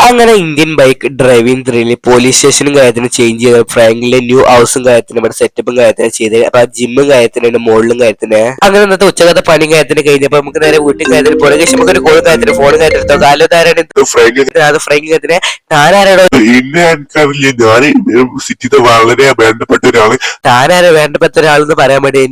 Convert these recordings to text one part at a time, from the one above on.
അങ്ങനെ Indian bike driving ത്രില്ലിൽ police സ്റ്റേഷനും കാര്യത്തിനും ചേഞ്ച് ചെയ്ത് ഫ്രാങ്കിലെ ന്യൂ ഹൗസും കാര്യത്തിനും ഇവിടെ സെറ്റപ്പും കാര്യത്തിനും ചെയ്ത് അപ്പൊ ജിമ്മും കാര്യത്തിനുണ്ട് മുകളിലും കാര്യത്തിന് അങ്ങനെ ഇന്നത്തെ ഉച്ചകത്തെ പണിയും കാര്യത്തിന് കഴിഞ്ഞപ്പോ നമുക്ക് നേരെ വീട്ടിൽ കാര്യത്തിന് പോലെ നമുക്ക് ഒരു കോളും കാര്യത്തിന് ഫോണും കാര്യത്തിലെത്തോ കാലത്താരാണ് അത് ഫ്രാങ്ക് കാര്യത്തിന് താനാരാണോ എന്നെ എനിക്കറിയില്ല. ഞാൻ സിറ്റിത്തെ വളരെ വേണ്ടപ്പെട്ട ഒരാള്. താനാരോ വേണ്ടപ്പെട്ട ഒരാളെന്ന് പറയാൻ വേണ്ടി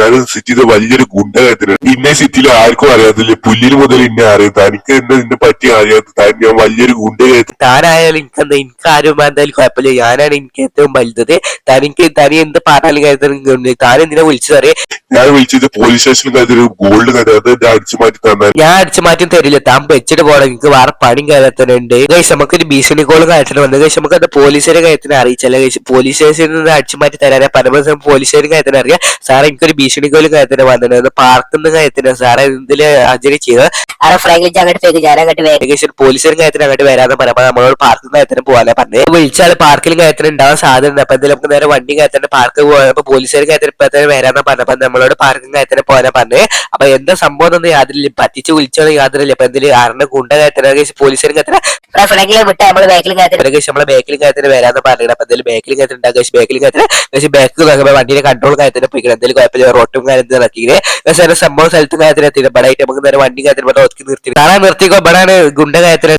ഞാൻ സിറ്റിത്തെ വലിയൊരു ഗുണ്ടകത്തിനാണ്. ഇന്നെ സിറ്റിയിൽ ആർക്കും അറിയാത്തില്ല. പുല്ലിൽ മുതൽ ഇന്നെ അറിയാം. തനിക്ക് നിന്നെ പറ്റി അറിയാത്ത താൻ ഞാൻ വലിയൊരു ഗുണ്ടകത്തിന്. താനായാലും എനിക്കെന്താ എനിക്കാരും എന്തായാലും കുഴപ്പമില്ല. ഞാനാണ് എനിക്ക് ഏറ്റവും വലുത്. തനി എന്ത് പറഞ്ഞാലും കാര്യത്തിന് താൻ എന്തിനാ വിളിച്ചതറിയ ഞാൻ വിളിച്ചത് പോലീസ് സ്റ്റേഷനിൽ കാര്യത്തിൽ ഗോൾഡ് കാര്യം അത് അടിച്ചു മാറ്റി തന്നെ. ഞാൻ അടിച്ചു മാറ്റി തരില്ല. താൻ വെച്ചിട്ട് പോകണം. എനിക്ക് വേറെ പണിയും കാര്യത്തിനുണ്ട്. ഗൈസ് നമുക്കൊരു ഭീഷണി കോളും കാര്യത്തിന് വന്നത്. ഗൈസ് നമുക്ക് അത് പോലീസുകാരെ കാര്യത്തിന് അറിയിച്ചല്ല. ഗൈസ് പോലീസ് സ്റ്റേഷനിൽ നിന്ന് അടിച്ചു മാറ്റി തരാൻ പരമസം പോലീസുകാരും കാര്യത്തിന് അറിയാം. സാറേ എനിക്കൊരു ഭീഷണി കോളും കാര്യത്തിന് വന്നിട്ടുണ്ട്. പാർക്കുന്ന കാര്യത്തിന് സാറേ ഇതില് ഹാജരി ചെയ്ത് പോലീസുകാരും കാര്യത്തിന് അങ്ങോട്ട് വരാന്ന് പറയുമ്പോൾ നമ്മളോട് പാർക്കിംഗ് കാര്യത്തിന് പോകാനാ പറഞ്ഞത്. വിളിച്ചാൽ പാർക്കിലും കാര്യത്തിന് ഉണ്ടാവാൻ സാധ്യത. അപ്പൊ എന്തായാലും നമുക്ക് നേരെ വണ്ടി കാര്യത്തിന് പാർക്ക് പോയപ്പോ പോലീസുകാരും കാര്യത്തിന് വരാന്ന് പറഞ്ഞപ്പോ നമ്മളോട് പാർക്കിംഗ് കാര്യത്തിന് പോകാനാ പറഞ്ഞത്. അപ്പൊ എന്താ സംഭവം ഒന്നും യാതൊരില്ല. പറ്റിച്ച് വിളിച്ചോ യാതൊരില്ല. അപ്പൊ എന്തെങ്കിലും ആറിന്റെ ഗുണ്ട കാര്യത്തിന് പോലീസുകാരും കാര്യത്തിന് നമ്മളെ ബാക്കിലും കാര്യത്തിന് വരാന്ന് പറഞ്ഞത്. അപ്പൊ എന്തായാലും ബാക്കിലും കാര്യത്തിന് ഉണ്ടാകും. ബാക്കിലും കാര്യത്തിന് ബാക്ക് വണ്ടിയുടെ കൺട്രോൾ കാര്യത്തിന് പോയി എന്തെങ്കിലും കുഴപ്പമില്ല. റോട്ടും കാര്യത്തിന് ഇറക്കിയത് സംഭവം സ്ഥലത്തും കാര്യത്തിന് എത്തി ബടായിട്ട് നമുക്ക് നേരെ വണ്ടി കാര്യത്തിന് ഒതുക്കി നിർത്തി കാണാൻ നിർത്തിക്കോ. ബടാണ് ഗുണ്ട കാര്യത്തിന്.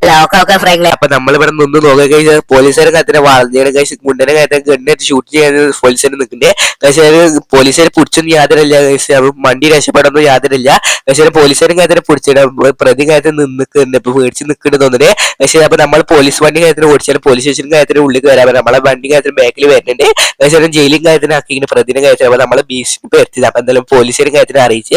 അപ്പൊ നമ്മളിവിടെ നിന്ന് നോക്കി കഴിഞ്ഞാൽ പോലീസുകാരെ കാര്യത്തിന് വളഞ്ഞ കഴിച്ച് ഗുണ്ടനെ കാര്യത്തിന് ഗണ്ണിട്ട് ഷൂട്ട് ചെയ്യാൻ പോലീസുകാർ നിൽക്കണ്ടേ. പക്ഷേ പോലീസുകാർ പിടിച്ചൊന്നും യാതൊരില്ല. വണ്ടി രക്ഷപ്പെടൊന്നും യാതൊരില്ല. പക്ഷേ പോലീസുകാരും കാര്യത്തിന് പിടിച്ചിട്ട് പ്രതി കാര്യത്തിൽ നിൽക്കുന്നുണ്ട്. ഇപ്പൊ പേടിച്ച് നിൽക്കുന്നുണ്ട് തോന്നുന്നത്. പക്ഷേ അപ്പൊ നമ്മൾ പോലീസ് വണ്ടി കാര്യത്തിന് ഓടിച്ചാൽ പോലീസ് സ്റ്റേഷൻ കാര്യത്തിന് ഉള്ളിൽ വരാൻ നമ്മളെ വണ്ടി കാര്യത്തിന് ബാക്കിൽ വരുന്നുണ്ട്. പക്ഷേ ജയിലും കാര്യത്തിന് ആക്കിങ്ങനെ പ്രതിനെ കാര്യത്തിൽ അപ്പൊ നമ്മളെ ഭീഷണി എത്തിയത്. അപ്പൊ എന്തായാലും പോലീസുകാരും കാര്യത്തിന് അറിയിച്ച്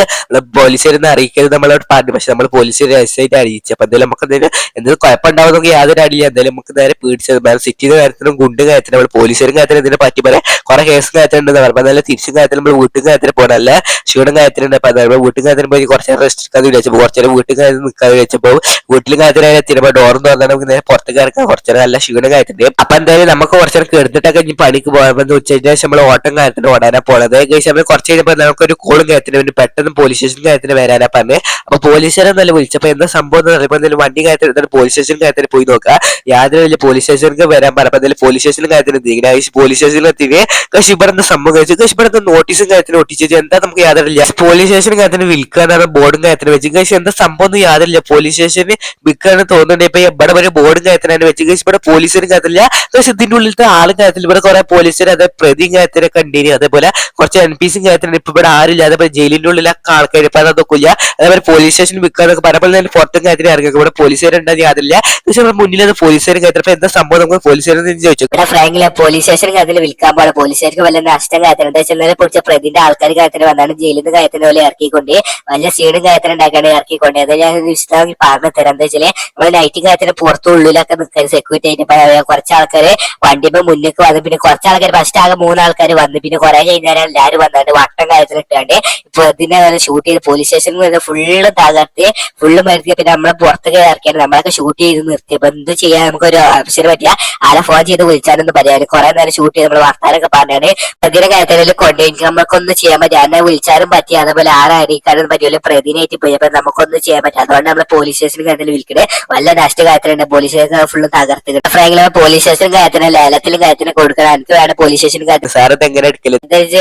പോലീസുകാരെന്ന് അറിയിക്കരുത് നമ്മളോട് പറഞ്ഞു. പക്ഷെ നമ്മൾ പോലീസുകാരെ രഹസ്യമായിട്ട് അറിയിച്ചു. അപ്പൊ എന്തായാലും നമുക്ക് എന്തെങ്കിലും കുഴപ്പമുണ്ടാവുന്നൊക്കെ യാതൊരു അടിയില്ല. എന്തായാലും നമുക്ക് നേരെ പേടിച്ചത് സിറ്റിയുടെ കാര്യത്തിനും ഗുണ്ടും കാര്യത്തിനും നമ്മൾ പോലീസുകാരും കാര്യത്തിനും ഇതിനെ പറ്റി പറയാം കുറെ കേസും കാര്യത്തിനുണ്ടെന്ന് പറഞ്ഞു. എന്തായാലും തിരിച്ചും കാര്യത്തിൽ നമ്മൾ വീട്ടും കാര്യത്തിന് പോകണം. അല്ല ക്ഷീണം കാര്യത്തിനുണ്ട്. അപ്പൊ അതായത് വീട്ടും കാര്യത്തിന് പോയി കുറച്ച് നേരം റെസ്റ്റ് എടുക്കാതെ വിചാരിച്ചപ്പോൾ കുറച്ച് നേരം വീട്ടിൽ കാര്യം നിൽക്കാതെ വിചാരിച്ചപ്പോൾ വീട്ടിലും കാര്യത്തിനായി എത്തിയപ്പോൾ ഡോർന്ന് പറഞ്ഞാൽ നമുക്ക് നേരെ പുറത്തേക്ക് ഇറക്കാം. കുറച്ച് നേരം നല്ല ക്ഷീണം കാര്യത്തിന്റെ. അപ്പൊ എന്തായാലും നമുക്ക് കുറച്ച് നേരം കിടന്നിട്ടൊക്കെ ഇനി പണിക്ക് പോകാൻ ഉച്ചയ്ക്ക് ശേഷം നമ്മൾ ഓട്ടം കാര്യത്തിന് ഓടാനാ പോണത്. നമ്മൾ കുറച്ച് കഴിഞ്ഞപ്പോൾ നമുക്കൊരു കോളും കാര്യത്തിന് വേണ്ടി പെട്ടെന്ന് പോലീസ് സ്റ്റേഷൻ കാര്യത്തിന് വരാനാ പറഞ്ഞത്. അപ്പൊ പോലീസുകാരെ നല്ല വിളിച്ചപ്പോ എന്താ സംഭവം എന്ന് പറയുമ്പോൾ എന്തായാലും വണ്ടി കാര്യത്തിന് പോലീസ് സ്റ്റേഷൻ കാര്യത്തിന് പോയി നോക്കാം. യാതൊരു വലിയ പോലീസ് സ്റ്റേഷനിലേക്ക് വരാൻ പറഞ്ഞപ്പോൾ എന്തായാലും പോലീസ് സ്റ്റേഷനിൽ കാര്യത്തിന് എത്തിക്കുന്നത് പോലീസ് സ്റ്റേഷനിൽ എത്തിയേ പക്ഷെ ഇവിടെ എന്താ സംഭവം കഴിച്ചു. പക്ഷെ ഇവിടെ നോട്ടീസും കാര്യത്തിന് ഒട്ടിച്ചു എന്താ നമുക്ക് യാതൊരില്ല. പോലീസ് സ്റ്റേഷൻ കാര്യത്തിന് വിൽക്കാനാണ് ബോർഡും കാര്യത്തിന് വെച്ച് പക്ഷെ എന്താ സംഭവം ഒന്നും യാതൊരില്ല. പോലീസ് സ്റ്റേഷന് വിൽക്കാന്ന് തോന്നുന്നുണ്ട്. ഇപ്പൊ ഇവിടെ ഒരു ബോർഡും കാര്യത്തിനാണ് വെച്ച് കഴിച്ച് ഇവിടെ പോലീസിനും കാര്യത്തില്ല. പക്ഷെ ഇതിന്റെ ഉള്ളിലത്തെ ആളും കാര്യത്തിൽ ഇവിടെ കുറെ പോലീസുകാർ അതെ പ്രതിയും കാര്യത്തിനൊക്കെ കണ്ടിന്യൂ. അതേപോലെ കുറച്ച് NPCയും കാര്യത്തിന് ഇപ്പൊ ഇവിടെ ആരില്ല. അതേപോലെ ജയിലിന്റെ ഉള്ളിലൊക്കെ ആൾക്കാർ ഇപ്പൊ അതൊക്കെ ഇല്ല. അതേപോലെ പോലീസ് സ്റ്റേഷൻ വിൽക്കാന്നൊക്കെ പറഞ്ഞപ്പോൾ തന്നെ പുറത്തും കാര്യത്തിന് ഇറങ്ങി ഇവിടെ പോലീസുകാരുണ്ടെങ്കിൽ അതില്ല. പക്ഷെ നമ്മുടെ മുന്നിൽ അത് പോലീസുകാരും കാര്യത്തിൽ എന്താ സംഭവം നമുക്ക് പോലീസുകാരെ ചോദിച്ചു. ഫ്രാങ്കിലെ പോലീസ് സ്റ്റേഷൻ കാര്യത്തിൽ വിൽക്കാൻ പോലെ പോലീസുകാർക്ക് വല്ല നഷ്ടം കാര്യത്തിന് എന്താ വെച്ചാൽ പൊടിച്ച പ്രതിന്റെ ആൾക്കാർ കാര്യത്തിന് വന്നാണ് ജയിലിൽ നിന്ന് കാര്യത്തിന് പോലെ ഇറക്കിക്കൊണ്ട് വലിയ സീഡും കാര്യത്തിന് ഉണ്ടാക്കാണ് ഇറക്കിക്കൊണ്ട്. അത് ഞാൻ വിശദമായി പറഞ്ഞു തരാം. എന്താ വെച്ചാല് നമ്മള് നൈറ്റും കാര്യത്തിന് പുറത്തുള്ളിലൊക്കെ നിൽക്കാൻ സെക്യൂരിറ്റി ആയിട്ട് കുറച്ച് ആൾക്കാര് വണ്ടിപ്പോ മുന്നിലേക്ക് വന്നു. പിന്നെ കുറച്ച് ആൾക്കാർ ഫസ്റ്റ് ആകെ 3 ആൾക്കാർ വന്നു. പിന്നെ കുറെ കഴിഞ്ഞാൽ എല്ലാവരും വന്നിട്ട് വട്ടം കാര്യത്തിന് ഇട്ടാണ്ട് ഇപ്പൊ ഇതിനെ ഷൂട്ട് ചെയ്ത് പോലീസ് സ്റ്റേഷനിൽ ഫുള്ള് തകർത്തി ഫുള്ള് മരുത്തി. പിന്നെ നമ്മളെ പുറത്തേക്ക് ഇറക്കിയാണ് നമ്മളൊക്കെ ഷൂട്ട് ചെയ്ത് നിർത്തി. അപ്പൊ എന്ത് ചെയ്യാൻ നമുക്കൊരു അവസരം പറ്റില്ല. ആരെ ഫോൺ ചെയ്ത് വിളിച്ചാലൊന്നും പറയാൻ കുറെ നേരം ഷൂട്ട് ചെയ്ത് നമ്മൾ വർത്താനൊക്കെ പറഞ്ഞാണ് പ്രതിനെ കാര്യത്തിൽ കൊണ്ടുപോയി നമുക്കൊന്നും ചെയ്യാൻ പറ്റില്ല. എന്നെ വിളിച്ചാലും പറ്റി അതേപോലെ ആരെ അറിയിക്കാനും പറ്റില്ല. പ്രതിനായിട്ട് പോയി അപ്പൊ നമുക്കൊന്നും ചെയ്യാൻ പറ്റില്ല. അതുകൊണ്ട് നമ്മൾ പോലീസ് സ്റ്റേഷൻ കാര്യത്തിൽ വിളിക്കണേ വല്ല നഷ്ട കാര്യത്തിലുണ്ട്. പോലീസ് സ്റ്റേഷൻ ഫുള്ള് തകർത്ത് കിട്ടും. ഫ്രാങ്കിലെ പോലീസ് സ്റ്റേഷൻ കാര്യത്തിന് ലേലത്തിലും കാര്യത്തിന് കൊടുക്കണം. എനിക്ക് വേണം പോലീസ് സ്റ്റേഷൻ കാര്യത്തിൽ. സാർ ഇത് എങ്ങനെ എടുക്കല്?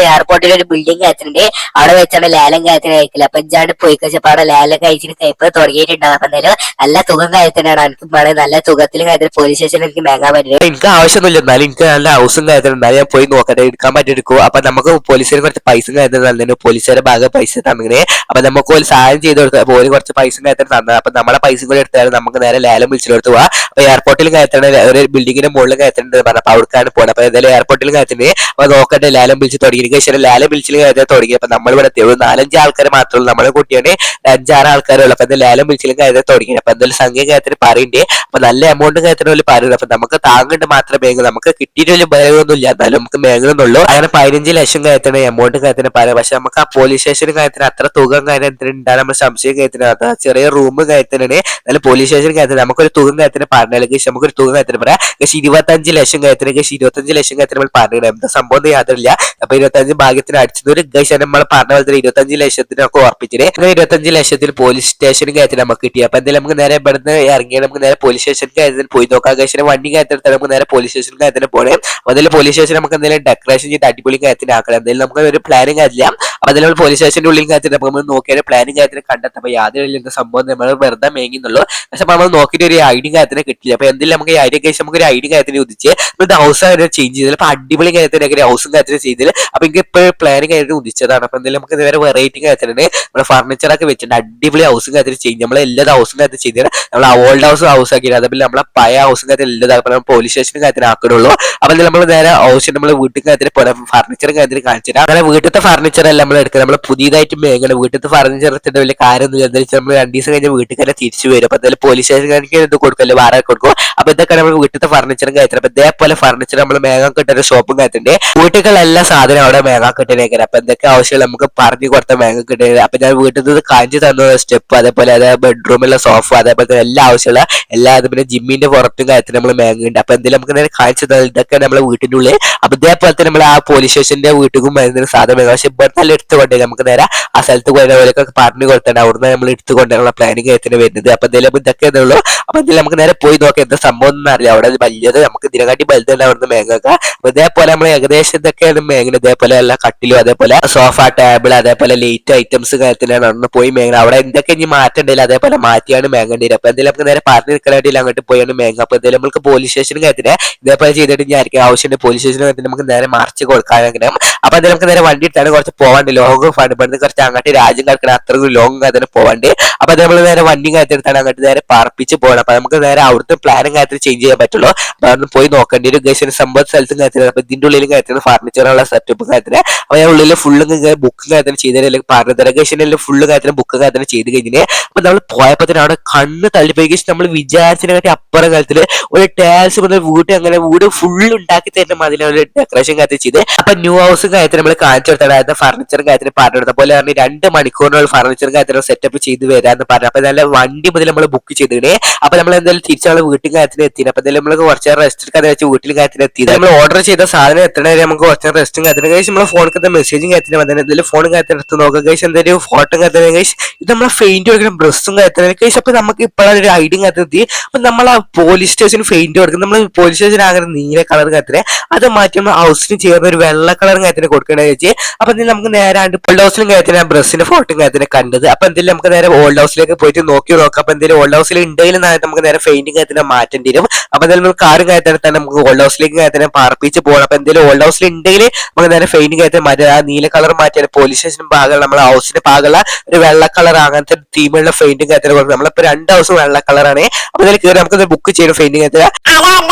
എയർപോർട്ടിൽ ഒരു ബിൽഡിംഗ് കാര്യത്തിനുണ്ട്. അവിടെ വെച്ചാണ് ലേലം കാര്യത്തിന് കഴിക്കില്ല. അപ്പൊ ഇഞ്ചാണ്ട് പോയി കഴിച്ചപ്പോ അവിടെ ലേലം കഴിച്ചിട്ട് കയ്പ് തുടങ്ങിയിട്ടുണ്ടാകും. അപ്പൊ എന്തായാലും നല്ല തുകം കാര്യത്തിനാണ്. എനിക്ക് നല്ല തുകത്തിൽ കാര്യത്തിൽ പോലീസ് സ്റ്റേഷൻ എനിക്ക് മേങ്ങാൻ പറ്റില്ല. എനിക്ക് ആവശ്യമൊന്നുമില്ല. എന്നാലും എനിക്ക് നല്ല ഹൗസും കാര്യത്തിലുണ്ട്. ഞാൻ പോയി നോക്കട്ടെ എടുക്കാൻ പറ്റിയെടുക്കും. അപ്പൊ നമുക്ക് പോലീസുകാർ കുറച്ച് പൈസ കാര്യത്തിൽ തന്നെ പോലീസുകാരെ ഭാഗം പൈസ തന്നെ. അപ്പൊ നമുക്ക് ഒരു സഹായം ചെയ്ത് കൊടുക്കുക. പോലും കുറച്ച് പൈസ കാര്യത്തിൽ തന്നെ. അപ്പൊ നമ്മളെ പൈസ കൂടി എടുത്താൽ നമുക്ക് നേരെ ലേലം വിളിച്ചെടുത്ത് പോവാം. അപ്പൊ എയർപോർട്ടിൽ കാര്യത്തിന് ഒരു ബിൽഡിങ്ങിന്റെ മുകളിൽ കാര്യത്തിനുണ്ട് പറഞ്ഞു. അപ്പൊ അവിടേക്കാണ് പോകുന്നത്. അപ്പൊ എന്തായാലും എയർപോർട്ടിൽ കാര്യത്തിന് അപ്പൊ നോക്കട്ടെ ലേലം വിളിച്ച് തുടങ്ങി. പക്ഷേ ലേലം വിളിച്ചിൽ കാര്യത്തിൽ തുടങ്ങി. അപ്പൊ നമ്മളിവിടെ 4-5 ആൾക്കാർ മാത്രമേ ഉള്ളൂ. നമ്മളെ കുട്ടിയാണ് 5-6 ആൾക്കാരുള്ളൂ. അപ്പൊ എന്തായാലും ലേലം വിളിച്ചിലും കാര്യത്തിൽ തുടങ്ങി. അപ്പൊ എന്തായാലും സംഖ്യ കാര്യത്തിന് പറയണ്ടേ. അപ്പൊ നല്ല എമൗണ്ട് കാര്യത്തിന് പോലും പറയുന്നത്. അപ്പൊ നമുക്ക് താങ്ങണ്ട് മാത്രമേ മേങ്ങും. നമുക്ക് കിട്ടിയിട്ട് വലിയ ഉപയോഗമൊന്നും ഇല്ല. എന്നാലും നമുക്ക് മേങ്ങുന്നുള്ളൂ. അങ്ങനെ 15 ലക്ഷം കാര്യത്തിന് എമൗണ്ട് കാര്യത്തിന് പറയാം. പക്ഷെ നമുക്ക് ആ പോലീസ് സ്റ്റേഷൻ കാര്യത്തിന് അത്ര തുക കാര്യത്തിന് ഉണ്ടാകും. നമ്മൾ സംശയം കാര്യത്തിന് ചെറിയ റൂം കാര്യത്തിനാണ്. എന്നാലും പോലീസ് സ്റ്റേഷൻ കാര്യത്തിന് നമുക്കൊരു തുകം കാര്യത്തിന് പറഞ്ഞാൽ നമുക്കൊരു തുക കാര്യത്തിന് പറയാം 25 ലക്ഷം കാര്യത്തിന് 25 ലക്ഷം കാര്യത്തിന് നമ്മൾ പറഞ്ഞിട്ടുണ്ട്. എന്താ സംഭവം യാതൊരില്ല. അപ്പൊ 25 ഭാഗ്യത്തിന് അടിച്ചതൊരു നമ്മൾ പറഞ്ഞ പോലെ തന്നെ 25 ലക്ഷത്തിനൊക്കെ ഉറപ്പിച്ചിട്ട് 25 ലക്ഷത്തിൽ പോലീസ് സ്റ്റേഷനും കാര്യത്തിന് നമുക്ക് കിട്ടി. അപ്പൊ എന്തായാലും നമുക്ക് നേരെ ഇവിടുന്ന് ഇറങ്ങിയാൽ നമുക്ക് നേരെ പോലീസ് സ്റ്റേഷൻ കാര്യത്തിന് പോയി നോക്കാം. കഴിച്ചാൽ വണ്ടി കാര്യത്തിൽ നമുക്ക് നേരെ പോലീസ് സ്റ്റേഷൻ കാര്യത്തിന് പോകണേ. അപ്പൊ അതിൽ പോലീസ് സ്റ്റേഷൻ നമുക്ക് എന്തെങ്കിലും ഡെക്കറേഷൻ ചെയ്ത് അടിപൊളി കാര്യത്തിന് ആക്കണം. എന്തായാലും നമുക്ക് ഒരു പ്ലാനിങ് കാര്യമില്ല. അപ്പൊ അതിൽ പോലീസ് സ്റ്റേഷന്റെ ഉള്ളിൽ കാര്യത്തിൽ നമ്മൾ നോക്കിയാൽ പ്ലാനിങ് കാര്യത്തിന് കണ്ടെത്താം. അപ്പൊ യാതൊരു എന്താ സംഭവം നമ്മൾ വെറുതെ മേങ്ങുന്നുള്ളൂ. പക്ഷെ നമ്മൾ നോക്കിയിട്ട് ഒരു ഐഡിയ കാര്യത്തിന് കിട്ടില്ല. അപ്പൊ എന്തെങ്കിലും നമുക്ക് ഈ ഐഡിയ കഴിച്ച് നമുക്ക് ഒരു ഐഡിയ കാര്യത്തിന് ഉദിച്ച് ഇത് ഹൗസ് ചേഞ്ച് ചെയ്തത്. അപ്പൊ അടിപൊളി കാര്യത്തിനൊക്കെ ഹൗസും കാര്യത്തിന് ചെയ്തത്. അപ്പൊ എനിക്ക് ഇപ്പോൾ പ്ലാനിങ് കാര്യത്തിന് ഉദിച്ചതാണ്. അപ്പൊ എന്തെങ്കിലും നമുക്ക് വേറെ വെറൈറ്റി കാര്യത്തിനുണ്ട്. നമ്മുടെ ഫർണിച്ചറൊക്കെ വെച്ചിട്ടുണ്ട് അടിപൊളി ഹൗസും കാര്യത്തിന് ചെയ്യും. നമ്മൾ എല്ലാ ഹൗസും കാര്യത്തിൽ ചെയ്തത് നമ്മൾ ഓൾഡ് ഹൗസ് ആക്കിയത്. അതേപോലെ നമ്മളെ പഴയ ഹൗസും കാര്യത്തിൽ എല്ലാതാക്കണം പോലീസ് സ്റ്റേഷനും കാര്യത്തിന് ആക്കണുള്ളൂ. അപ്പൊ നമ്മൾ നേരെ ഹൗസിൽ നമ്മൾ വീട്ടിൽ കാര്യത്തിൽ പോലെ ഫർണിച്ചറും കാര്യത്തിന് കാണിച്ചിട്ട് അങ്ങനെ വീട്ടിലത്തെ ഫർണിച്ചർ എല്ലാം നമ്മൾ എടുക്കുക. നമ്മൾ പുതിയതായിട്ട് മേഖല വീട്ടിലത്തെ ഫർണിച്ചർ എടുത്തിട്ട് വലിയ കാര്യം എന്താ വെച്ചാൽ നമ്മൾ 2 ദിവസം കഴിഞ്ഞ് വീട്ടിൽ തന്നെ തിരിച്ചു വരും. അപ്പൊ എന്തായാലും പോലീസ് സ്റ്റേഷൻകാർക്ക് ഇത് കൊടുക്കല്ലോ, വാടക കൊടുക്കും. അപ്പൊ ഇതൊക്കെ നമ്മൾ വീട്ടിലത്തെ ഫർണിച്ചറും കാര്യത്തിൽ. അപ്പൊ ഇതേപോലെ ഫർണിച്ചർ നമ്മൾ മേങ്ങാൻ കിട്ടുന്ന ഷോപ്പും കാര്യത്തിന്റെ വീട്ടുകളെല്ലാ സാധനം അവിടെ മേങ്ങാൻ കിട്ടുന്നേക്കാരം. അപ്പൊ എന്തൊക്കെ ആവശ്യമുള്ള നമുക്ക് പറഞ്ഞു കൊടുത്ത മേങ്ങാൻ കിട്ടുന്നത്. അപ്പൊ ഞാൻ വീട്ടിൽ നിന്ന് കാണിച്ചു തന്ന സ്റ്റെപ്പ്, അതേപോലെ ബെഡ്റൂമിലെ സോഫ, അതേപോലെ തന്നെ എല്ലാ ആവശ്യമുള്ള എല്ലാ പിന്നെ ജിമ്മിന്റെ പുറത്തും കാര്യത്തിൽ നമ്മൾ മേങ്ങുന്നുണ്ട്. അപ്പൊ എന്തെങ്കിലും നമുക്ക് നേരെ കാണിച്ചു തന്നത് ഇതൊക്കെ നമ്മളെ വീട്ടിന്റെ ഉള്ളിൽ. അപ്പൊ ഇതേപോലെ തന്നെ നമ്മൾ ആ പോലീസ് സ്റ്റേഷന്റെ വീട്ടിലും വരുന്ന സാധനം മേങ്ങാം. പക്ഷെ ഇവിടെ നല്ല എടുത്തുകൊണ്ട് നമുക്ക് നേരെ ആ സ്ഥലത്ത് പോയവരൊക്കെ പറഞ്ഞു കൊടുത്തത് അവിടുന്ന് നമ്മൾ എടുത്തുകൊണ്ടുള്ള പ്ലാനിങ് കാര്യത്തിന് വരുന്നത്. അപ്പൊ എന്തെങ്കിലും ഇതൊക്കെ ഉള്ളൂ. അപ്പൊ എന്തെങ്കിലും നമുക്ക് നേരെ പോയി നോക്കാം എന്താ സംഭവം ഒന്നും അറിയാം. അവിടെ വലിയത് നമുക്ക് ഇതിനെക്കാട്ടി വലുതല്ല അവിടുന്ന് മേങ്ങാക്കാം. അപ്പൊ ഇതേപോലെ നമ്മൾ ഏകദേശം ഇതൊക്കെയാണ് മേങ്ങുന്നത്. ഇതേപോലെ എല്ലാ കട്ടിലും അതേപോലെ സോഫ, ടേബിൾ, അതേപോലെ ലൈറ്റ് ഐറ്റംസ് കാര്യത്തിലാണ് അവിടുന്ന് പോയി മേങ്ങുന്നത്. അവിടെ എന്തൊക്കെ ഇനി മാറ്റേണ്ടില്ല അതേപോലെ മാറ്റിയാണ് മേങ്ങേണ്ടി വരും. അപ്പൊ എന്തെങ്കിലും നമുക്ക് നേരെ പറഞ്ഞു നിൽക്കാനായിട്ടില്ല അങ്ങോട്ട് പോയാണ് മേങ്ങുക. അപ്പൊ എന്തെങ്കിലും നമുക്ക് പോലീസ് സ്റ്റേഷനും കാര്യത്തിന് ഇതേപോലെ ചെയ്തിട്ട് ഞാൻ ആയിരിക്കും ആവശ്യമുണ്ട് പോലീസ് സ്റ്റേഷനും കാര്യത്തിന് നമുക്ക് നേരെ മറിച്ച് കൊടുക്കാനെങ്കിലും. അപ്പൊ എന്തായാലും നമുക്ക് നേരെ വണ്ടി ഇട്ടാണ് കുറച്ച് പോവാണ്ട് ലോങ് ഫണ്ട് ഇവിടുന്ന് കുറച്ച് അങ്ങോട്ട് രാജ്യം കിടക്കണം അത്രയും ലോങ് അതിന് പോവാണ്ട്. അപ്പൊ നമ്മൾ നേരെ വണ്ടി കാര്യത്തിലാണ് അങ്ങോട്ട് നേരെ പാർപ്പിച്ച് പോകണം. അപ്പൊ നമുക്ക് നേരെ അവിടുത്തെ പ്ലാനും കാര്യത്തിൽ ചേഞ്ച് ചെയ്യാൻ പറ്റുള്ളൂ. അപ്പൊ അതൊന്ന് പോയി നോക്കേണ്ടി ഒരു ഗേഷൻ സംഭവ സ്ഥലത്തും കാര്യത്തിലാണ്. അപ്പൊ ഇതിന്റെ ഉള്ളിലും കാര്യത്തിന് ഫർണിച്ചറുള്ള സെറ്റപ്പ് കാര്യത്തിന്. അപ്പൊ ഞാൻ ഉള്ളിൽ ഫുള്ള് ബുക്ക് കാര്യത്തിന് ചെയ്തതിൽ പറഞ്ഞു ദരഗേഷനിൽ ഫുള്ള് കാര്യത്തിന് ബുക്ക് കാര്യത്തിന് ചെയ്ത് കഴിഞ്ഞാൽ അപ്പൊ നമ്മൾ പോയപ്പോ തന്നെ അവിടെ കണ്ണ് തള്ളിപ്പോയി. നമ്മൾ വിചാരിച്ചതിനെക്കാട്ടി അപ്പുറം കാലത്തില് ഒരു ടാൽസ് മുതൽ വീട് അങ്ങനെ വീട് ഫുള്ള് ഉണ്ടാക്കി തരുന്ന മതിൽ ഡെക്കറേഷൻ കാര്യത്തിൽ ചെയ്ത്. അപ്പൊ ന്യൂ ഹൗസും കാര്യത്തിന് നമ്മൾ കാണിച്ചു കൊടുത്താൽ ഫർണിച്ചറും കാര്യത്തിന് പറഞ്ഞു കൊടുത്ത പോലെ 2 മണിക്കൂറിനുള്ള ഫർണിച്ചറും കാര്യത്തിന് സെറ്റപ്പ് ചെയ്ത് വരാന്ന് പറഞ്ഞു. അപ്പൊ നല്ല വണ്ടി മുതൽ നമ്മൾ ബുക്ക് ചെയ്തിടേ. അപ്പൊ നമ്മൾ എന്തായാലും തിരിച്ച് നമ്മൾ വീട്ടിൽ കാര്യത്തിന് എത്തി. അപ്പൊ എന്തായാലും നമ്മൾ കുറച്ച് റെസ്റ്റ് എടുക്കാൻ വെച്ച് വീട്ടിൽ കാര്യത്തിന് എത്തിയത്. നമ്മൾ ഓർഡർ ചെയ്ത സാധനം എത്തണ വരെ നമുക്ക് കുറച്ച് റെസ്റ്റും കാര്യത്തിന് കഴിച്ച് നമ്മളെ ഫോണിൽ മെസ്സേജും കാര്യത്തിന് വന്നത്. എന്തെങ്കിലും ഫോൺ കാര്യത്തിന് എടുത്ത് നോക്കുക കഴിച്ച് എന്തെങ്കിലും ഫോട്ടോ കാര്യത്തിന് കഴിച്ച് ഇത് നമ്മളെ പെയിന്റ് കൊടുക്കണം ബ്രസ്സും കാര്യത്തിന് കഴിച്ച്. അപ്പൊ നമുക്ക് ഇപ്പോഴാണ് ഒരു ഐഡിയ കാര്യത്തിൽ എത്തി. അപ്പൊ നമ്മൾ ആ പോലീസ് സ്റ്റേഷൻ പെയിന്റ് കൊടുക്കും. നമ്മൾ പോലീസ് സ്റ്റേഷൻ ആകുന്ന നീല കളർ കാര്യത്തിന് അത് മാറ്റി നമ്മൾ ഹൗസിന് ചേർന്ന് ഒരു വെള്ള കളർ കാര്യത്തിന് കൊടുക്കണ വെച്ച്. അപ്പൊ എന്തെങ്കിലും നമുക്ക് നേരാണ്ട് ഓൾഡ് ഹൗസിലും കാര്യത്തിന് ബ്രസ്സിന്റെ ഫോട്ടോ കാര്യത്തിന് കണ്ടത്. അപ്പൊ എന്തെങ്കിലും നമുക്ക് നേരെ ഓൾഡ് ഹൗസിലേക്ക് പോയിട്ട് നോക്കാം. അപ്പൊ എന്തെങ്കിലും ഓൾഡ് ഹൗസിൽ ഉണ്ടെങ്കിലും നമുക്ക് നേരെ പെയിന്റിംഗ് കാര്യത്തിന് മാറ്റേണ്ടി വരും. അപ്പൊ എന്തായാലും കാറും കാര്യത്തിന് തന്നെ നമുക്ക് ഓൾഡ് ഹൗസിലേക്ക് കാര്യത്തിന് പാർപ്പിച്ച് പോകണം. അപ്പൊ എന്തെങ്കിലും ഓൾഡ് ഹൗസിൽ ഉണ്ടെങ്കിൽ നമുക്ക് നേരെ പെയിന്റിംഗ് കാര്യത്തിന് മാറ്റാം. ആ നീല കളർ മാറ്റിയാൽ പോലീസ് സ്റ്റേഷൻ ഭാഗമുള്ള നമ്മളെ ഹൗസിന്റെ ഭാഗമുള്ള ഒരു വെള്ള കളർ അങ്ങനത്തെ തീമുള്ള പെയിന്റിംഗ് കാര്യത്തിന് കൊടുക്കും. നമ്മളിപ്പോ 2 ഹൗസും വെള്ള കളറാണ്. അപ്പൊ ഇതിൽ കയറി നമുക്ക് ബുക്ക് ചെയ്യണം പെയിന്റിംഗ് കാര്യത്തിന്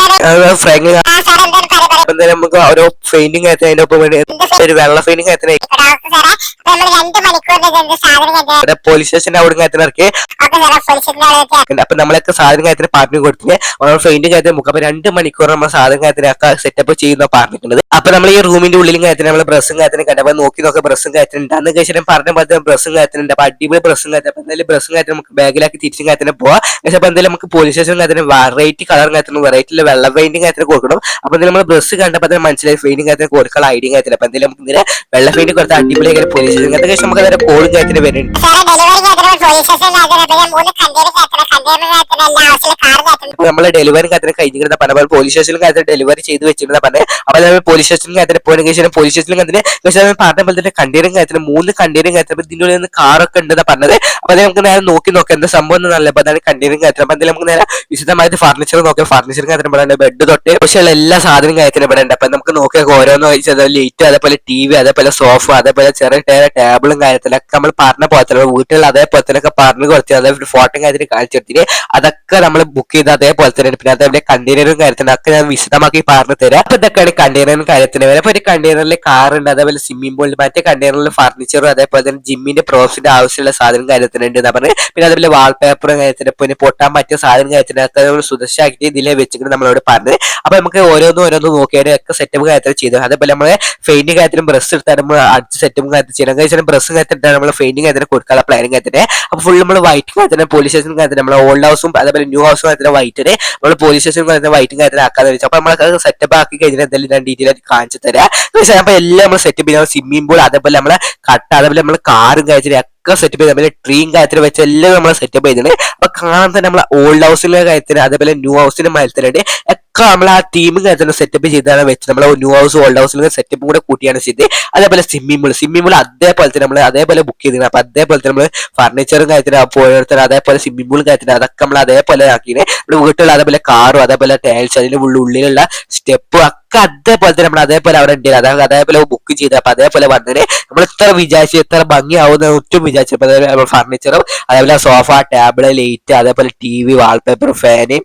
ഫ്രാങ്ക്. അപ്പൊ എന്തായാലും നമുക്ക് ഓരോ പെയിന്റിംഗ് കാര്യത്തിന് അതിന്റെ ഒപ്പം വേണ്ടി ഒരു വെള്ള പെയിന്റിംഗ് കാര്യത്തിന് പോലീസ് സ്റ്റേഷന്റെ അവിടെ കാര്യത്തിന് ഇറക്കി. അപ്പൊ നമ്മളൊക്കെ സാധനം കാര്യത്തിന് പറഞ്ഞു കൊടുത്തിട്ട് പെയിന്റ് കാര്യത്തിന് മുഖം. അപ്പൊ 2 മണിക്കൂർ നമ്മൾ സാധനം കാര്യത്തിനൊക്കെ സെറ്റപ്പ് ചെയ്യുന്ന പറഞ്ഞിട്ടുള്ളത്. അപ്പൊ നമ്മൾ ഈ റൂമിന്റെ ഉള്ളിലും കാര്യത്തിന് നമ്മൾ ബ്രസ്സും കാര്യത്തിന് കണ്ടപ്പോ നോക്കി ബ്രസ്സും കാര്യത്തിനുണ്ട്. അന്ന് കഴിച്ചാൽ പറഞ്ഞ പോലെ ബ്രസ്സും കാര്യത്തിനുണ്ട്. അപ്പൊ അടിപൊളി ബ്രസ്സും കാര്യത്തിന്. അപ്പൊ എന്തായാലും ബ്രസ്സും കാര്യത്തിന് നമുക്ക് ബാഗിലാക്കി തിരിച്ചും കാര്യത്തിന് പോവാം. പക്ഷെ അപ്പൊ എന്തായാലും നമുക്ക് പോലീസ് സ്റ്റേഷൻ കാര്യത്തിന് വെറൈറ്റി കളർ കാര്യത്തിന് വെറൈറ്റി വെള്ള പെയിന്റിംഗ് കാര്യത്തിന് കൊടുക്കണം. അപ്പൊ എന്തായാലും നമ്മൾ ബ്രസ്സ് കണ്ടപ്പോൾ മനസ്സിലായി പെയിന്റിംഗ് കാര്യത്തിന് കൊടുക്കാനുള്ള ഐഡിയ കാര്യത്തിന്. അപ്പൊ എന്തായാലും നമുക്ക് ഇങ്ങനെ വെള്ള പെയിന്റ് കൊടുത്ത അടിപൊളി പോലീസ് സ്റ്റേഷൻ അങ്ങനത്തെ കഴിച്ച് നമുക്ക് നേരെ കോളും കാര്യത്തിന് വരുന്നുണ്ട്. നമ്മള് ഡെലിവറി കാര്യത്തിന് കഴിഞ്ഞിരുന്ന പറഞ്ഞ പോലീസ് സ്റ്റേഷനിൽ കാര്യത്തിന് ഡെലിവറി ചെയ്ത് വെച്ചിരുന്ന പറഞ്ഞത്. അപ്പൊ പോലീസ് സ്റ്റേഷനിൽ കാര്യത്തിന് പോയതിനു ശേഷം പോലീസ് സ്റ്റേഷനിൽ കാര്യത്തിന് പറഞ്ഞ പോലെ തന്നെ കണ്ടീരും കാര്യത്തിന് 3 കണ്ടീരും കാര്യത്തിന് ഇതിന്റെ ഉള്ളിൽ നിന്ന് കാറൊക്കെ ഉണ്ടെന്ന് പറഞ്ഞത്. അപ്പൊ നമുക്ക് നേരെ നോക്കാം എന്താ സംഭവം നല്ല. അപ്പൊ അതാണ് കണ്ടീരും കാര്യത്തിന്. അപ്പൊ എന്തായാലും നമുക്ക് നേരെ വിശദമായിട്ട് ഫർണിച്ചർ നോക്കാം. ഫർണിച്ചർ കാര്യത്തിന് പറയുന്നത് ബെഡ് തൊട്ട് പക്ഷേ എല്ലാ സാധനം കാര്യത്തിന് ഇവിടെ ഉണ്ട്. അപ്പൊ നമുക്ക് നോക്കിയാൽ ഓരോന്ന് വെച്ചാൽ ലൈറ്റ് അതേപോലെ TV അതേപോലെ സോഫ അതേപോലെ ചെറിയ ടേബിളും കാര്യത്തിലൊക്കെ നമ്മൾ പറഞ്ഞ പോലെ തന്നെ വീട്ടിൽ അതേപോലെ തന്നെ പറഞ്ഞു കൊടുത്ത് അതേപോലെ ഫോട്ടോ കാര്യത്തിന് കാണിച്ചെടുത്തിട്ട് അതൊക്കെ നമ്മൾ ബുക്ക് ചെയ്ത് അതേപോലെ തന്നെ. പിന്നെ അതേപോലെ കണ്ടെയ്നറും കാര്യത്തിനൊക്കെ ഞാൻ വിശദമാക്കി പറഞ്ഞു തരാം. അപ്പൊ ഇതൊക്കെയാണ് കണ്ടെയ്നറും കാര്യത്തിന് വരെ. അപ്പൊ ഒരു കണ്ടെയ്നറിൽ കാറുണ്ട് അതേപോലെ സ്വിമ്മിംഗ് പൂൾ മറ്റേ കണ്ടെയ്നറിൽ ഫർണിച്ചറും അതേപോലെ തന്നെ ജിമ്മിന്റെ പ്രോഫിന്റെ ആവശ്യമുള്ള സാധനം കാര്യത്തിനുണ്ട് എന്നാ പറഞ്ഞത്. പിന്നെ അതേപോലെ വാൾപേപ്പറും കാര്യത്തിന് പിന്നെ പൊട്ടാൻ പറ്റിയ സാധനം കാര്യത്തിനൊക്കെ നമ്മൾ സുരക്ഷയാക്കി ഇതിലെ വെച്ചിട്ട് നമ്മളോട് പറഞ്ഞത്. അപ്പൊ നമുക്ക് ഓരോന്നും നോക്കിയാൽ ഒക്കെ സെറ്റപ്പ് കാര്യത്തിൽ ചെയ്തു. അതേപോലെ നമ്മള് പെയിന്റ് കാര്യത്തിലും ബ്രസ് എടുത്താൽ നമ്മൾ അടിച്ച് സെറ്റപ്പ് കാര്യത്തിൽ ചെയ്യണം. കഴിച്ചാൽ ബ്രസ് കാര്യത്തിലാണ് നമ്മൾ പെയിന്റിംഗ് കാര്യത്തിന് കൊടുക്കാനുള്ള പ്ലാനിങ് കാര്യത്തിന്. അപ്പൊ ഫുൾ നമ്മൾ വൈറ്റ് കാര്യത്തിന് പോലീസ് സ്റ്റേഷൻ കാര്യത്തിന് നമ്മളെ ഓൾഡ് ഹൗസും അതേപോലെ ന്യൂ ഹൗസും കാര്യത്തിന് വൈറ്റിന് നമ്മൾ പോലീസ് സ്റ്റേഷൻ കാര്യത്തിന് വൈറ്റും കാര്യത്തിന് ആക്കാന്ന് വെച്ചു. അപ്പൊ നമ്മളെ സെറ്റപ്പ് ആക്കി കഴിഞ്ഞാൽ എന്തെങ്കിലും ഞാൻ ഡീറ്റെയിൽ ആയിട്ട് കാണിച്ചു തരാം. അപ്പൊ എല്ലാം നമ്മൾ സെറ്റപ്പ് ചെയ്താൽ സ്വിമ്മിംഗ് പൂൾ അതേപോലെ നമ്മളെ കട്ട അതേപോലെ നമ്മളെ കാറും കാര്യത്തിന് ഒക്കെ സെറ്റപ്പ് ചെയ്ത് അതേപോലെ ട്രീയും കാര്യത്തിന് വെച്ച് എല്ലാം നമ്മൾ സെറ്റപ്പ് ചെയ്തിട്ടുണ്ട്. അപ്പൊ കാണാൻ തന്നെ നമ്മളെ ഓൾഡ് ഹൗസിലെ കാര്യത്തിന് അതേപോലെ ന്യൂ ഹൗസിന്റെ മത്സരമുണ്ട് ഒക്കെ നമ്മൾ ആ ടീമും കാര്യത്തിന് സെറ്റപ്പ് ചെയ്താണ് വെച്ച് നമ്മളെ ന്യൂ ഹൗസ് ഓൾഡ് ഹൗസിലെ സെറ്റപ്പും കൂടെ കൂട്ടിയാണ് ചെയ്ത്. അതേപോലെ സ്വിമ്മിംഗ് പൂൾ അതേപോലെ തന്നെ നമ്മൾ അതേപോലെ ബുക്ക് ചെയ്തിരുന്നത്. അപ്പൊ അതേപോലെ തന്നെ നമ്മൾ ഫർണിച്ചറും കാര്യത്തിന് പോയത്തിന് അതേപോലെ സ്വിമ്മിംഗ് പൂളും കാര്യത്തിന് അതൊക്കെ നമ്മൾ അതേപോലെ ആക്കിയത്. നമ്മുടെ വീട്ടിലുള്ള അതേപോലെ കാറും അതേപോലെ ടൈൽസ് അതിന്റെ ഉള്ളിലുള്ള സ്റ്റെപ്പും ഒക്കെ അതേപോലെ തന്നെ നമ്മൾ അതേപോലെ അവിടെ ഉണ്ട്. അതായത് അതേപോലെ ബുക്ക് ചെയ്ത് അപ്പൊ അതേപോലെ വന്നിട്ട് നമ്മൾ ഇത്ര വിചാരിച്ചു ഇത്ര ഭംഗിയാവുന്ന ഒട്ടും വിചാരിച്ചു. അതേപോലെ ഫർണിച്ചറും അതേപോലെ സോഫ ടേബിള് ലൈറ്റ് അതേപോലെ TV വാൾപേപ്പർ ഫാന്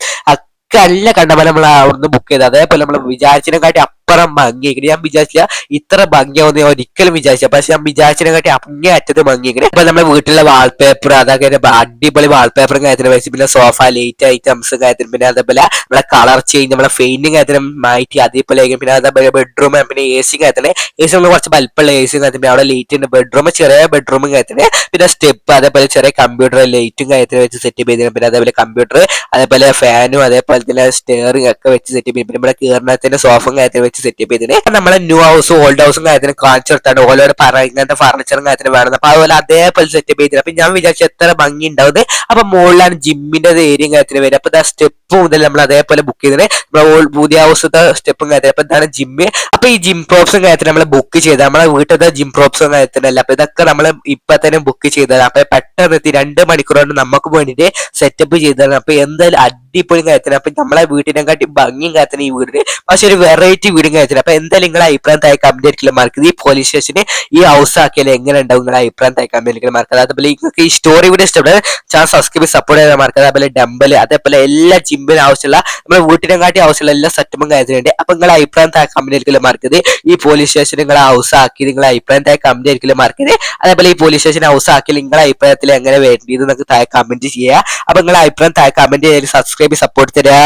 നല്ല കണ്ടപോലെ നമ്മൾ അവിടുന്ന് ബുക്ക് ചെയ്ത് അതേപോലെ നമ്മൾ വിചാരിച്ചതിനെക്കാട്ടി അപ്പുറം ഭംഗിയായിട്ട് ഞാൻ വിചാരിച്ചില്ല ഇത്ര ഭംഗിയാവുന്ന ഞാൻ ഒരിക്കലും വിചാരിച്ചില്ല. പക്ഷെ ഞാൻ വിചാരിച്ചതിനെക്കാട്ടി അങ്ങേ അറ്റത്ത് ഭംഗിയായിട്ട് അപ്പൊ നമ്മുടെ വീട്ടിലെ വാൾപേപ്പർ അതൊക്കെ അടിപൊളി വാൾപേപ്പറും കാര്യത്തിന് വെച്ച് പിന്നെ സോഫ ലൈറ്റ് ഐറ്റംസ് കാര്യത്തിന് പിന്നെ അതേപോലെ നമ്മളെ കളർ ചേഞ്ച് നമ്മളെ പെയിന്റിങ് കാര്യത്തിന് മാറ്റി അതേപോലെ പിന്നെ അതേപോലെ ബെഡ്റൂം പിന്നെ AC കാര്യത്തിന് AC നമ്മൾ കുറച്ച് വലിപ്പമുള്ള AC കാര്യത്തിന് അവിടെ ലൈറ്റ് ഉണ്ട്. ബെഡ്റൂം ചെറിയ ബെഡ്റൂമും കാര്യത്തിന് പിന്നെ സ്റ്റെപ്പ് അതേപോലെ ചെറിയ കമ്പ്യൂട്ടർ ലൈറ്റും കാര്യത്തിന് വെച്ച് സെറ്റ് ചെയ്ത് പിന്നെ അതേപോലെ കമ്പ്യൂട്ടർ അതേപോലെ ഫാനും അതേപോലെ തന്നെ സ്റ്റെയറിംഗ് ഒക്കെ വെച്ച് സെറ്റ് ചെയ്ത് പിന്നെ നമ്മുടെ കീറിനത്തിന്റെ സോഫയും കാര്യത്തിന് വെച്ച് സെറ്റ് ചെയ്തിട്ട് നമ്മളെ ന്യൂ ഹൗസും ഓൾഡ് ഹൗസും കാര്യത്തിന് കാണിച്ചു കൊടുത്താണ് ഓലോട് പറ ഇങ്ങനത്തെ ഫർണിച്ചറും കാര്യത്തിന് വേണം. അപ്പൊ അതുപോലെ അതേപോലെ സെറ്റ് ചെയ്തിട്ട് അപ്പൊ ഞാൻ വിചാരിച്ചു എത്ര ഭംഗി ഉണ്ടാവുന്നത്. അപ്പൊ മുകളിലാണ് ജിമ്മിന്റെ ഏരിയയും കാര്യത്തിന് വരും. അപ്പൊ സ്റ്റെപ്പ് മുതൽ നമ്മൾ അതേപോലെ ബുക്ക് ചെയ്തിട്ട് നമ്മളെ പുതിയ ഹൗസത്തെ സ്റ്റെപ്പും കാര്യത്തിന് അപ്പൊ ഇതാണ് ജിമ്മ്. അപ്പൊ ഈ ജിം പ്രോപ്സും കാര്യത്തിന് നമ്മൾ ബുക്ക് ചെയ്ത് നമ്മളെ വീട്ടിലത്തെ ജിം പ്രോപ്സും കാര്യത്തിനല്ല. അപ്പൊ ഇതൊക്കെ നമ്മൾ ഇപ്പൊ തന്നെ ബുക്ക് ചെയ്തതാണ്. അപ്പൊ പെട്ടെന്ന് 2 മണിക്കൂർ കൊണ്ട് നമുക്ക് വേണ്ടിട്ട് സെറ്റപ്പ് ചെയ്തതാണ്. അപ്പൊ എന്തായാലും അടിപൊളി കാര്യത്തിന് അപ്പൊ നമ്മളെ വീട്ടിനെക്കാട്ടി ഭംഗിയും കാര്യത്തിന് ഈ വീടിന് പക്ഷെ ഒരു വെറൈറ്റി വീടും കാര്യത്തിന്. അപ്പൊ എന്തായാലും നിങ്ങളെ അഭിപ്രായം താഴെ കമന്റ് ആയിരിക്കും മാർക്കത് ഈ പോലീസ് സ്റ്റേഷന് ഈ ഹൗസ് ആക്കിയാൽ എങ്ങനെ ഉണ്ടാവും നിങ്ങളുടെ അഭിപ്രായം താഴെ കമന്റ് ആയിരിക്കും മാർക്കത്. അതുപോലെ നിങ്ങൾക്ക് ഈ സ്റ്റോറി വീഡിയോ ഇഷ്ടപ്പെടുന്നത് ചാനൽ സബ്സ്ക്രൈബ് സപ്പോർട്ട് ചെയ്യാൻ മാർക്കത്. അതേപോലെ ഡംബല് അതേപോലെ എല്ലാ ജിമ്മിന് ആവശ്യമുള്ള നമ്മുടെ വീട്ടിനെക്കാട്ടി ആവശ്യമുള്ള എല്ലാ സെറ്റപ്പും കാര്യത്തിനുണ്ട്. അപ്പൊ നിങ്ങളുടെ അഭിപ്രായം താഴെ കമന്റ് ആയിരിക്കും മാർക്കത്. ഈ പോലീസ് സ്റ്റേഷൻ നിങ്ങളെ ഹൗസ് ആക്കി നിങ്ങളുടെ അഭിപ്രായം താഴെ കമന്റ് ആയിരിക്കും മാർക്കത്. അതേപോലെ ഈ പോലീസ് സ്റ്റേഷൻ ഹൗസ് ആക്കി നിങ്ങളുടെ അഭിപ്രായത്തിൽ എങ്ങനെ വേണ്ടിയത് എന്നൊക്കെ താഴെ കമന്റ് ചെയ്യുക. അപ്പൊ നിങ്ങളുടെ അഭിപ്രായം താഴെ കമന്റ് ചെയ്ത് സബ്സ്ക്രൈബ് സപ്പോർട്ട് തരാ.